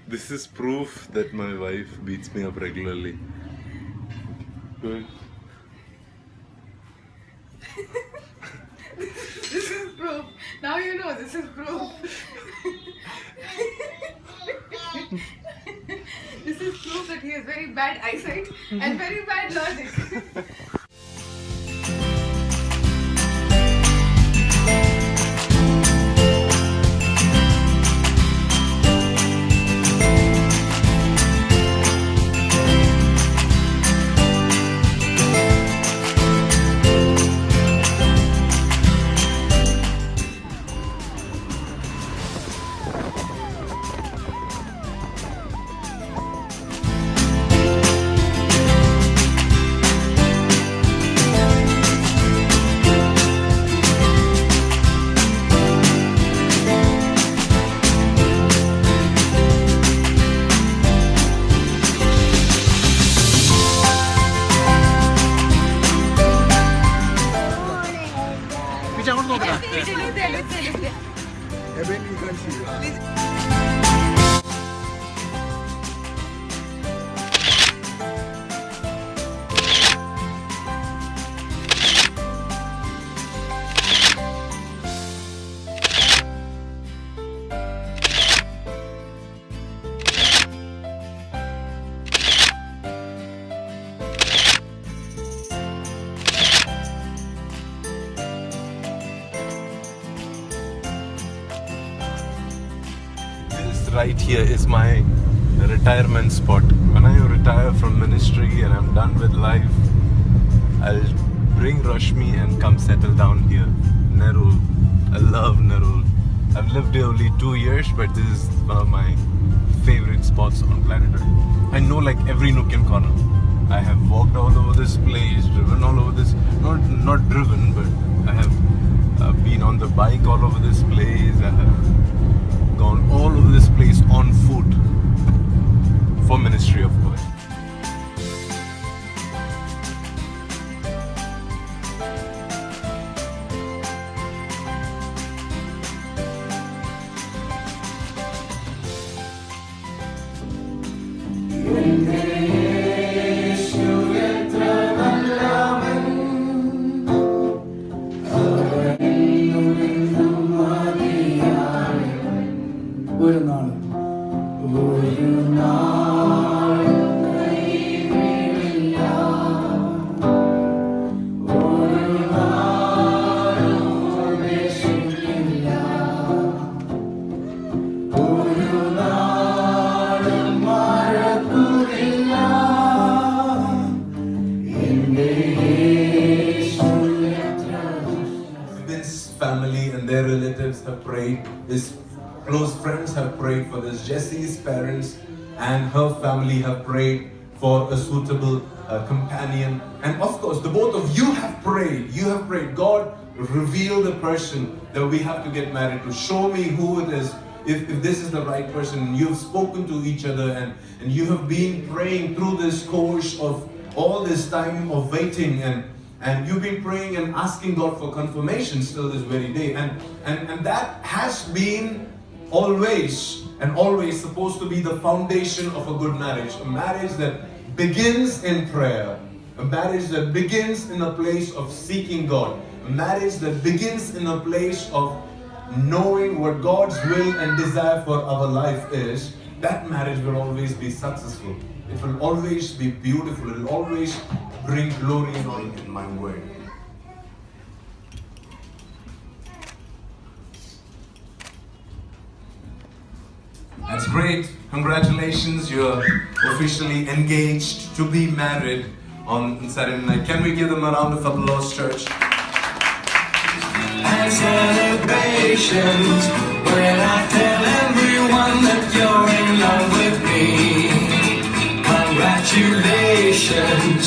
This is proof that my wife beats me up regularly. Good. This is proof. Now you know this is proof. This is proof that he has very bad eyesight and very bad logic. Eben, you can see. This right here is my retirement spot. When I retire from ministry and I'm done with life, I'll bring Rashmi and come settle down here. Nerul. I love Nerul. I've lived here only 2 years, but this is one of my favorite spots on planet Earth. I know like every nook and corner. I have walked all over this place, driven all over this. Not driven, but I have been on the bike all over this place. I have gone all over this place on foot for ministry, of course. ഒരു നാൾ This family and their relatives have prayed. His close friends have prayed for this. Jesse's parents and her family have prayed for a suitable companion. And of course, the both of you have prayed. You have prayed, God, reveal the person that we have to get married to. Show me who it is. If this is the right person. You've spoken to each other and you have been praying through this course of all this time of waiting, and you've been praying and asking God for confirmation still this very day. And that has been always supposed to be the foundation of a good marriage. A marriage that begins in prayer. A marriage that begins in a place of seeking God. A marriage that begins in a place of knowing what God's will and desire for our life is. That marriage will always be successful. It will always be beautiful. It will always bring glory and honor in my word. That's great. Congratulations. You're officially engaged to be married on Saturday night. Can we give them a round of applause, church? And celebrations when I tell everyone that you're in love with me. Congratulations.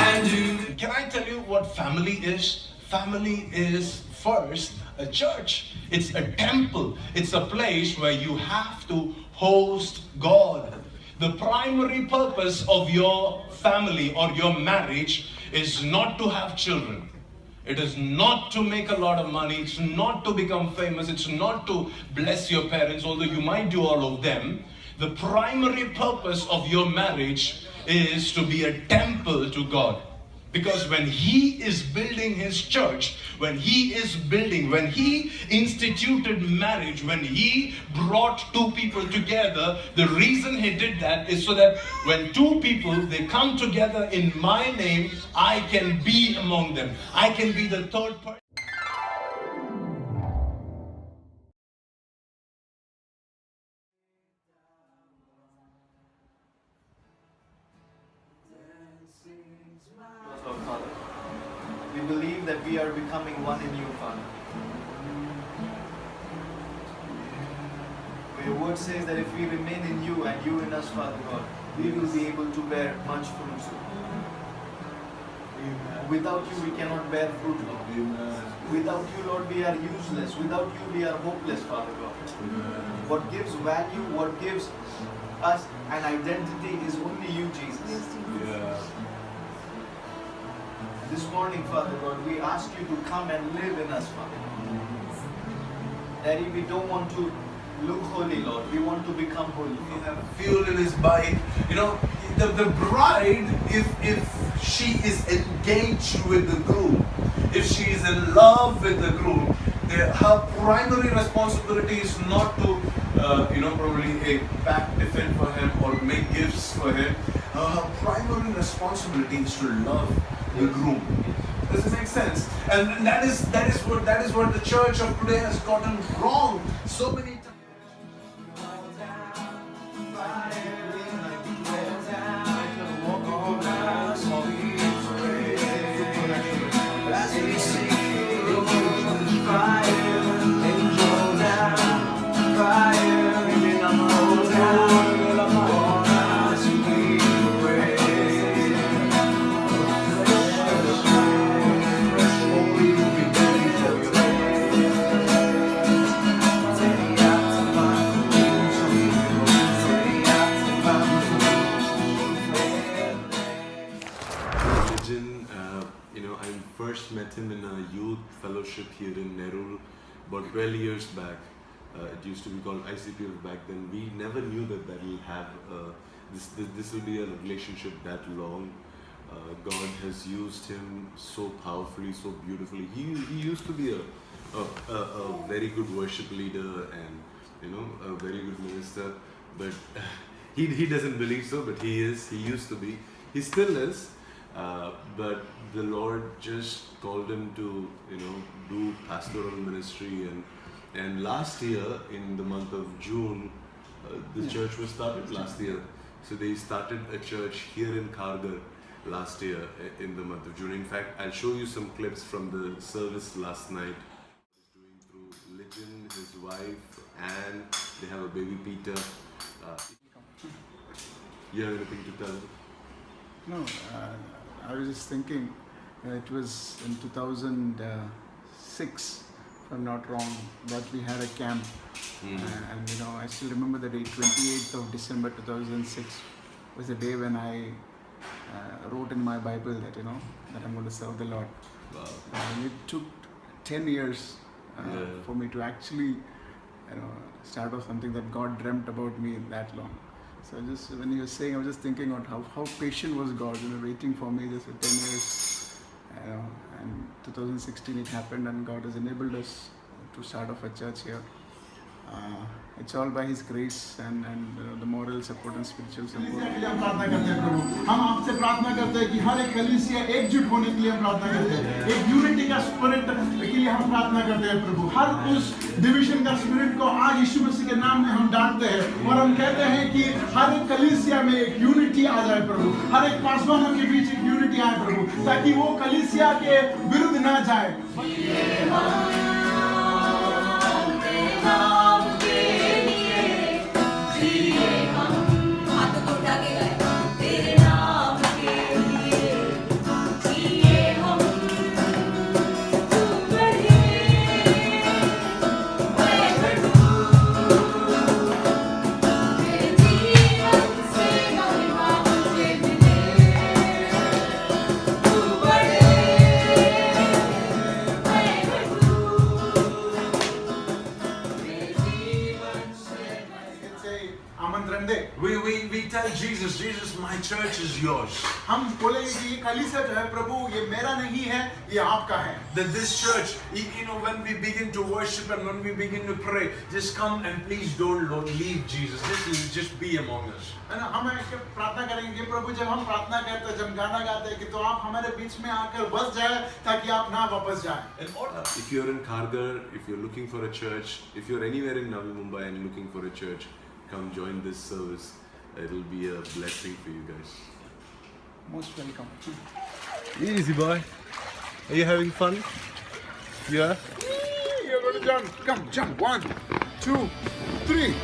And you. Can I tell you what family is? Family is first a church. It's a temple. It's a place where you have to host God. The primary purpose of your family or your marriage is not to have children. It is not to make a lot of money. It's not to become famous. It's not to bless your parents, although you might do all of them. The primary purpose of your marriage is to be a temple to God. Because when He is building His church, when He instituted marriage, when He brought two people together, the reason He did that is so that when two people, they come together in my name, I can be among them. I can be the third person. Our Father. We believe that we are becoming one in you, Father. Your word says that if we remain in you and you in us, Father God, we will be able to bear much fruit. Without you, we cannot bear fruit, Lord. Without you, Lord, we are useless. Without you, we are hopeless, Father God. What gives value, what gives us an identity is only you, Jesus. This morning, Father God, we ask you to come and live in us, Father. Daddy, we don't want to look holy, Lord. We want to become holy. We have fuel in his bike. You know, the bride, if she is engaged with the groom, if she is in love with the groom, her primary responsibility is not to, probably pack tiffin for him or make gifts for him. Her primary responsibility is to love the groom. Does it make sense? And that is what the church of today has gotten wrong so many times. I first met him in a youth fellowship here in Nerul about 12 years back. It used to be called ICPF back then. We never knew that will have this will be a relationship that long. God has used him so powerfully, so beautifully. He used to be a very good worship leader and a very good minister, but he doesn't believe so. But he is. He used to be. He still is. But the Lord just called him to do pastoral ministry, and last year in the month of June the church was started last year. So they started a church here in Kharghar last year in the month of June. In fact, I'll show you some clips from the service last night. Doing through Lijin, his wife, and they have a baby Peter. You have anything to tell? No, I was just thinking, it was in 2006, if I'm not wrong, that we had a camp. And I still remember the date, 28th of December 2006 was the day when I wrote in my Bible that, that I'm going to serve the Lord. Wow. And it took 10 years for me to actually, start off something that God dreamt about me that long. So when you were saying, I was just thinking about how patient was God, waiting for me just for 10 years. And 2016 it happened, and God has enabled us to start off a church here. It's all by His grace and the moral support and spiritual support. हम प्रार्थना करते हैं प्रभु, हम आपसे प्रार्थना करते हैं कि हर एक कलीसिया एकजुट होने के लिए हम प्रार्थना करते हैं, एक यूनिटी का स्पिरिट के लिए हम प्रार्थना करते हैं प्रभु। हर उस डिवीजन का स्पिरिट को आज यीशु मसीह के नाम में हम डांटते हैं और हम कहते हैं कि हर एक कलीसिया में एक यूनिटी आ जाए प्रभु, हर एक पासवानों के बीच एक यूनिटी आए प्रभु, ताकि वो कलीसिया के विरुद्ध ना जाए। दे। We tell Jesus, Jesus, my church is yours. हम बोलेंगे कि ये कलीसिया जो है प्रभु ये मेरा नहीं है, ये आपका है। That this church, when we begin to worship and when we begin to pray, just come and please don't leave Jesus. Just be among us. है ना, हम ऐसे प्रार्थना करेंगे कि प्रभु जब हम प्रार्थना करते हैं, जब गाना गाते हैं कि तो आप हमारे बीच में आकर बस जाए ताकि आप ना वापस जाएं। If you're in Kharghar, if you're looking for a church, if you're anywhere in Navi Mumbai and looking for a church, come join this service. It'll be a blessing for you guys. Most welcome. Easy boy. Are you having fun? Yeah? You're going to jump. Come, jump. 1, 2, 3.